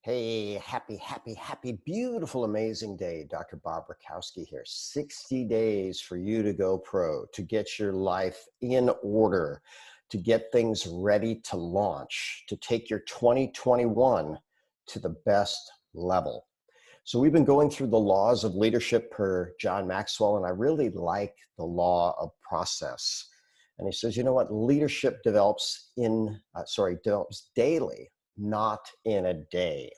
Hey, happy, beautiful, amazing day. Dr. Bob Rakowski here. 60 days for you to go pro, to get your life in order, to get things ready to launch, to take your 2021 to the best level. So we've been going through the laws of leadership per John Maxwell, and I really like the law of process. And he says, you know what? Leadership develops daily, not in a day.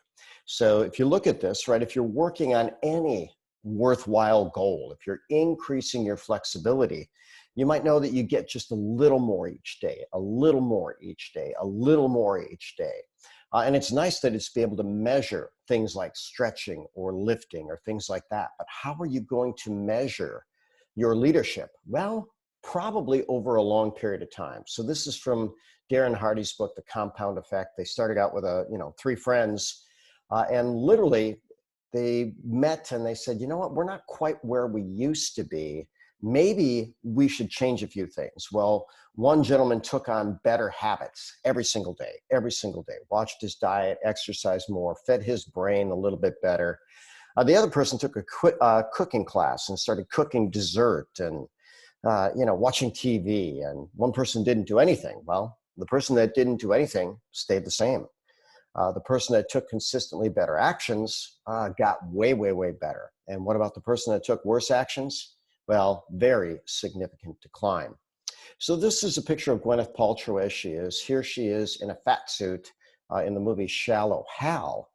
So if you look at this, right, if you're working on any worthwhile goal, if you're increasing your flexibility, you might know that you get just a little more each day, a little more each day, a little more each day. And it's nice that it's be able to measure things like stretching or lifting or things like that. But how are you going to measure your leadership? Well, probably over a long period of time. So this is from Darren Hardy's book, The Compound Effect. They started out with three friends, and literally they met and they said, you know what, we're not quite where we used to be. Maybe we should change a few things. Well, one gentleman took on better habits every single day, watched his diet, exercised more, fed his brain a little bit better. The other person took a cooking class and started cooking dessert and watching TV, and one person didn't do anything. Well, the person that didn't do anything stayed the same. The person that took consistently better actions got way, way, way better. And what about the person that took worse actions? Well, very significant decline. So this is a picture of Gwyneth Paltrow as she is. Here she is in a fat suit in the movie Shallow Hal.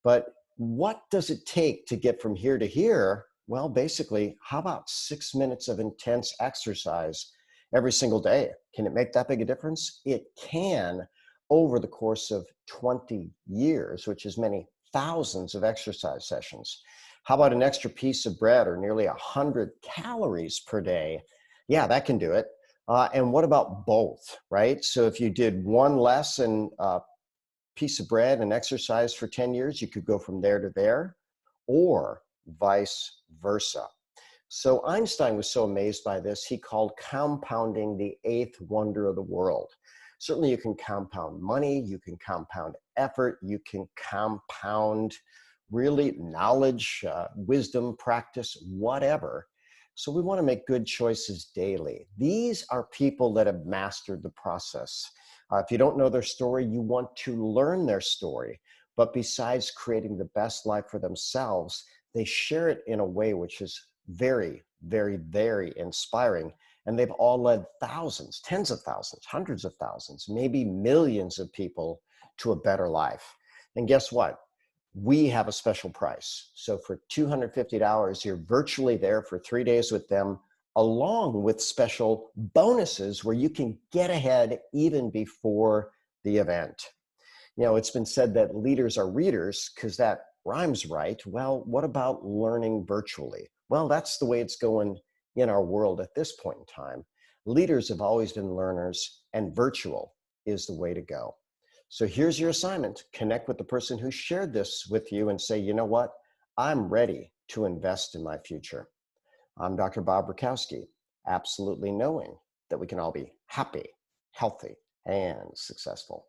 But what does it take to get from here to here? Well, basically, how about 6 minutes of intense exercise every single day? Can it make that big a difference? It can, over the course of 20 years, which is many thousands of exercise sessions. How about an extra piece of bread or nearly 100 calories per day? Yeah, that can do it. And what about both, right? So if you did one less and piece of bread and exercise for 10 years, you could go from there to there, or vice versa. So Einstein was so amazed by this, he called compounding the eighth wonder of the world. Certainly you can compound money, you can compound effort, you can compound really knowledge, wisdom, practice, whatever. So we want to make good choices daily. These are people that have mastered the process. If you don't know their story, you want to learn their story. But besides creating the best life for themselves, they share it in a way which is very, very, very inspiring. And they've all led thousands, tens of thousands, hundreds of thousands, maybe millions of people to a better life. And guess what? We have a special price. So for $250, you're virtually there for 3 days with them, along with special bonuses where you can get ahead even before the event. You know, it's been said that leaders are readers because that rhymes right. Well, what about learning virtually? Well, that's the way it's going in our world at this point in time. Leaders have always been learners, and virtual is the way to go. So here's your assignment. Connect with the person who shared this with you and say, you know what? I'm ready to invest in my future. I'm Dr. Bob Rakowski, absolutely knowing that we can all be happy, healthy, and successful.